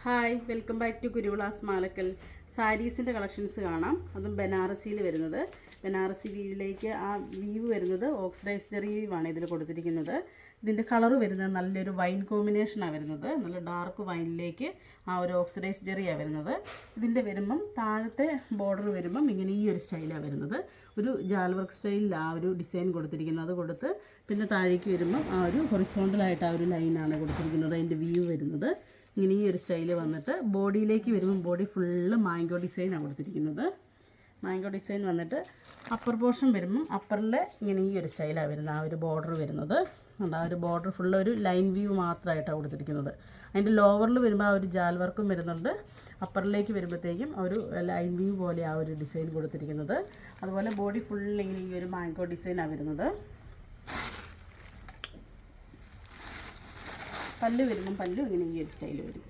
Hi, welcome back to Kuruvilla's Malakkal. സാരീസിൻ്റെ collections കാണാം. അതും ബനാറസിയിൽ വരുന്നത്. ബനാറസി വീവിലേക്ക് ആ വീവ് വരുന്നത് ഓക്സിഡൈസ് ജെറി വീവാണ് ഇതിൽ കൊടുത്തിരിക്കുന്നത്. ഇതിൻ്റെ കളറ് വരുന്നത് നല്ലൊരു വൈൻ കോമ്പിനേഷനാണ് വരുന്നത്. നല്ല ഡാർക്ക് വൈനിലേക്ക് ആ ഒരു ഓക്സിഡൈസ് ജെറിയാണ് വരുന്നത്. ഇതിൻ്റെ വരുമ്പം താഴത്തെ ബോർഡർ വരുമ്പം ഇങ്ങനെ ഈ ഒരു സ്റ്റൈലാണ് വരുന്നത്. ഒരു ജാൽ വർക്ക് സ്റ്റൈലിൽ ആ ഒരു ഡിസൈൻ കൊടുത്തിരിക്കുന്നത്. അത് കൊടുത്ത് പിന്നെ താഴേക്ക് വരുമ്പം ആ ഒരു ഹൊറിസോണ്ടലായിട്ട് ആ ഒരു ലൈനാണ് കൊടുത്തിരിക്കുന്നത്. അതിൻ്റെ വ്യൂ വരുന്നത് ഇങ്ങനെ ഈ ഒരു സ്റ്റൈൽ വന്നിട്ട് ബോഡിയിലേക്ക് വരുമ്പം ബോഡി ഫുള്ള് മാംഗോ ഡിസൈനാണ് കൊടുത്തിരിക്കുന്നത്. മാംഗോ ഡിസൈൻ വന്നിട്ട് അപ്പർ പോർഷൻ വരുമ്പം അപ്പറിൽ ഇങ്ങനെ ഈ ഒരു സ്റ്റൈലാണ് വരുന്നത്. ആ ഒരു ബോർഡർ വരുന്നത് ഉണ്ട്. ആ ഒരു ബോർഡർ ഫുള്ള് ഒരു ലൈൻ വ്യൂ മാത്രമായിട്ടാണ് കൊടുത്തിരിക്കുന്നത്. അതിൻ്റെ ലോവറിൽ വരുമ്പോൾ ആ ഒരു ജാൽ വർക്കും വരുന്നുണ്ട്. അപ്പറിലേക്ക് വരുമ്പോഴത്തേക്കും ഒരു ലൈൻ വ്യൂ പോലെ ആ ഒരു ഡിസൈൻ കൊടുത്തിരിക്കുന്നത്. അതുപോലെ ബോഡി ഫുള്ള് ഇങ്ങനെ ഈ ഒരു മാംഗോ ഡിസൈനാണ് വരുന്നത്. പല്ല് വരുമ്പം പല്ല് ഇങ്ങനെ ഈ ഒരു സ്റ്റൈൽ വരും.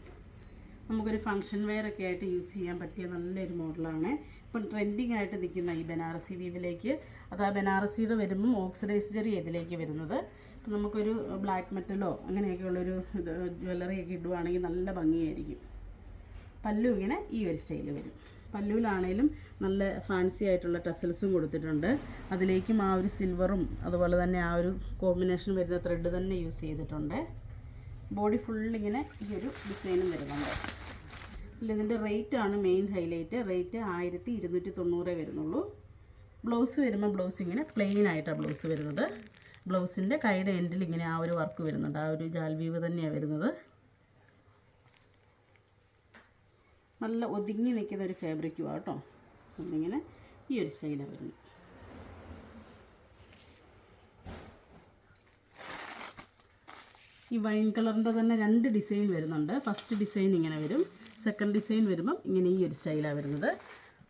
നമുക്കൊരു ഫങ്ഷൻ വെയർ ഒക്കെ ആയിട്ട് യൂസ് ചെയ്യാൻ പറ്റിയ നല്ലൊരു മോഡലാണ്. ഇപ്പം ട്രെൻഡിങ് ആയിട്ട് നിൽക്കുന്ന ഈ ബനാറസി വീവിലേക്ക് അത് ആ ബനാറസിയുടെ വരുമ്പം ഓക്സിഡൈസ് ജെറി ഇതിലേക്ക് വരുന്നത്. ഇപ്പം നമുക്കൊരു ബ്ലാക്ക് മെറ്റലോ അങ്ങനെയൊക്കെയുള്ളൊരു ജ്വല്ലറിയൊക്കെ ഇടുവാണെങ്കിൽ നല്ല ഭംഗിയായിരിക്കും. പല്ലു ഇങ്ങനെ ഈ ഒരു സ്റ്റൈൽ വരും. പല്ലുവിലാണേലും നല്ല ഫാൻസി ആയിട്ടുള്ള ടസൽസും കൊടുത്തിട്ടുണ്ട്. അതിലേക്കും ആ ഒരു സിൽവറും അതുപോലെ തന്നെ ആ ഒരു കോമ്പിനേഷൻ വരുന്ന ത്രെഡ് തന്നെ യൂസ് ചെയ്തിട്ടുണ്ട്. ബോഡി ഫുള്ളിങ്ങനെ ഈ ഒരു ഡിസൈനും വരുന്നുണ്ട്. ഇതിൻ്റെ റേറ്റാണ് മെയിൻ ഹൈലൈറ്റ്. റേറ്റ് 1290 വരുന്നുള്ളൂ. ബ്ലൗസ് വരുമ്പോൾ ബ്ലൗസ് ഇങ്ങനെ പ്ലെയിൻ ആയിട്ടാണ് ബ്ലൗസ് വരുന്നത്. ബ്ലൗസിൻ്റെ കൈയുടെ എൻഡിൽ ഇങ്ങനെ ആ ഒരു വർക്ക് വരുന്നുണ്ട്. ആ ഒരു ജാൽ വീവ് തന്നെയാണ് വരുന്നത്. നല്ല ഒതുങ്ങി നിൽക്കുന്ന ഒരു ഫാബ്രിക്കുമാണ് കേട്ടോ. എന്നിങ്ങനെ ഈ ഒരു സ്റ്റൈലാണ് വരുന്നത്. ഈ വൈൻ കളറിൻ്റെ തന്നെ 2 ഡിസൈൻ വരുന്നുണ്ട്. ഫസ്റ്റ് ഡിസൈൻ ഇങ്ങനെ വരും. സെക്കൻഡ് ഡിസൈൻ വരുമ്പം ഇങ്ങനെ ഈ ഒരു സ്റ്റൈലാണ് വരുന്നത്.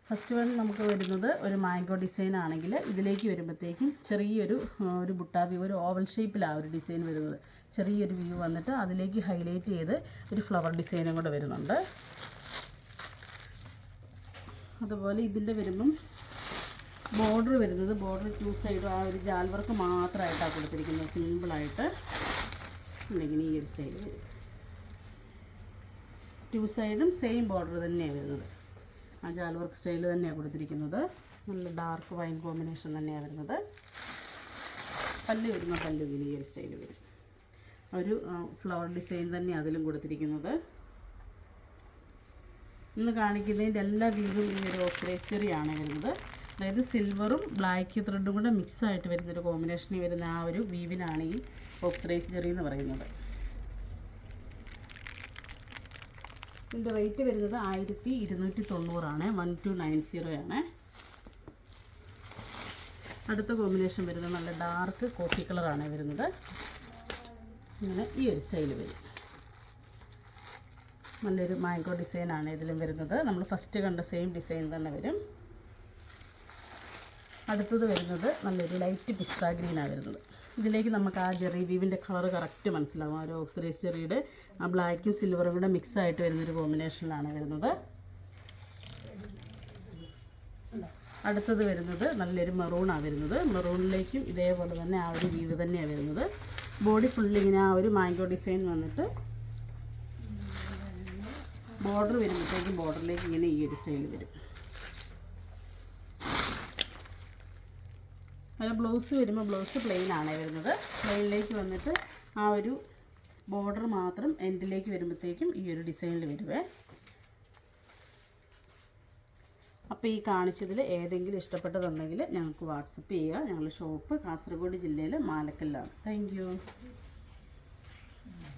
ഫസ്റ്റ് വൺ നമുക്ക് വരുന്നത് ഒരു മാംഗോ ഡിസൈൻ ആണെങ്കിൽ ഇതിലേക്ക് വരുമ്പോഴത്തേക്കും ചെറിയൊരു ബുട്ടാ വ്യൂ, ഒരു ഓവൽ ഷേപ്പിലാണ് ഒരു ഡിസൈൻ വരുന്നത്. ചെറിയൊരു വ്യൂ വന്നിട്ട് അതിലേക്ക് ഹൈലൈറ്റ് ചെയ്ത് ഒരു ഫ്ലവർ ഡിസൈനും കൂടെ വരുന്നുണ്ട്. അതുപോലെ ഇതിൻ്റെ വരുമ്പം ബോർഡർ വരുന്നത് ബോർഡർ 2 സൈഡും ആ ഒരു ജാൽ വർക്ക് മാത്രമായിട്ടാണ് കൊടുത്തിരിക്കുന്നത്. സിമ്പിളായിട്ട് ഉണ്ടെങ്കിൽ ഈ ഒരു സ്റ്റൈൽ വരും. 2 സൈഡും സെയിം ബോർഡർ തന്നെയാണ് വരുന്നത്. ആ ജാൽ വർക്ക് സ്റ്റൈൽ തന്നെയാണ് കൊടുത്തിരിക്കുന്നത്. നല്ല ഡാർക്ക് വൈൻ കോമ്പിനേഷൻ തന്നെയാണ് വരുന്നത്. പല്ല് വരുന്ന പല്ല് ഇങ്ങനെ ഈ ഒരു സ്റ്റൈൽ വരും. ഒരു ഫ്ലവർ ഡിസൈൻ തന്നെയാണ് അതിലും കൊടുത്തിരിക്കുന്നത്. ഇന്ന് കാണിക്കുന്നതിൻ്റെ എല്ലാ വീവും ഈ ഒരു ഓക്സിഡൈസ് ജെറിയാണ് വരുന്നത്. അതായത് സിൽവറും ബ്ലാക്ക് ത്രെഡും കൂടെ മിക്സായിട്ട് വരുന്നൊരു കോമ്പിനേഷനിൽ വരുന്ന ആ ഒരു വീവിനാണ് ഈ ഓക്സിഡൈസ് ജെറി എന്ന് പറയുന്നത്. ഇതിൻ്റെ റേറ്റ് വരുന്നത് 1290 ആണ്. 1290 ആണ്. അടുത്ത കോമ്പിനേഷൻ വരുന്നത് നല്ല ഡാർക്ക് കോഫി കളറാണ് വരുന്നത്. ഇങ്ങനെ ഈ ഒരു സ്റ്റൈൽ വരും. നല്ലൊരു മാംഗോ ഡിസൈനാണ് ഇതിലും വരുന്നത്. നമ്മൾ ഫസ്റ്റ് കണ്ട സെയിം ഡിസൈൻ തന്നെ വരും. അടുത്തത് വരുന്നത് നല്ലൊരു ലൈറ്റ് പിസ്ത ഗ്രീനാണ് വരുന്നത്. ഇതിലേക്ക് നമുക്ക് ആ ജെറി വീവിൻ്റെ കളർ കറക്റ്റ് മനസ്സിലാവും. ആ ഒരു ഓക്സിഡൈസ് ജെറിയുടെ ആ ബ്ലാക്കും സിൽവറും കൂടെ മിക്സായിട്ട് വരുന്നൊരു കോമ്പിനേഷനിലാണ് വരുന്നത്. അടുത്തത് വരുന്നത് നല്ലൊരു മെറൂണാണ് വരുന്നത്. മെറൂണിലേക്കും ഇതേപോലെ തന്നെ ആ ഒരു വീവ് തന്നെയാണ് വരുന്നത്. ബോഡി ഫുള്ളിങ്ങനെ ആ ഒരു മാംഗോ ഡിസൈൻ വന്നിട്ട് ബോർഡർ വരുമ്പോഴത്തേക്കും ബോർഡറിലേക്ക് ഇങ്ങനെ ഈ ഒരു സ്റ്റൈൽ വരും. അതിൽ ബ്ലൗസ് വരുമ്പോൾ ബ്ലൗസ് പ്ലെയിൻ ആണ് വരുന്നത്. പ്ലെയിനിലേക്ക് വന്നിട്ട് ആ ഒരു ബോർഡർ മാത്രം എൻഡിലേക്ക് വരുമ്പോഴത്തേക്കും ഈ ഒരു ഡിസൈനിൽ വരുവേ. അപ്പോൾ ഈ കാണിച്ചതിൽ ഏതെങ്കിലും ഇഷ്ടപ്പെട്ടതുണ്ടെങ്കിൽ ഞങ്ങൾക്ക് വാട്സപ്പ് ചെയ്യുക. ഞങ്ങളുടെ ഷോപ്പ് കാസർഗോഡ് ജില്ലയിൽ മാലക്കല്ലാണ്. Thank you.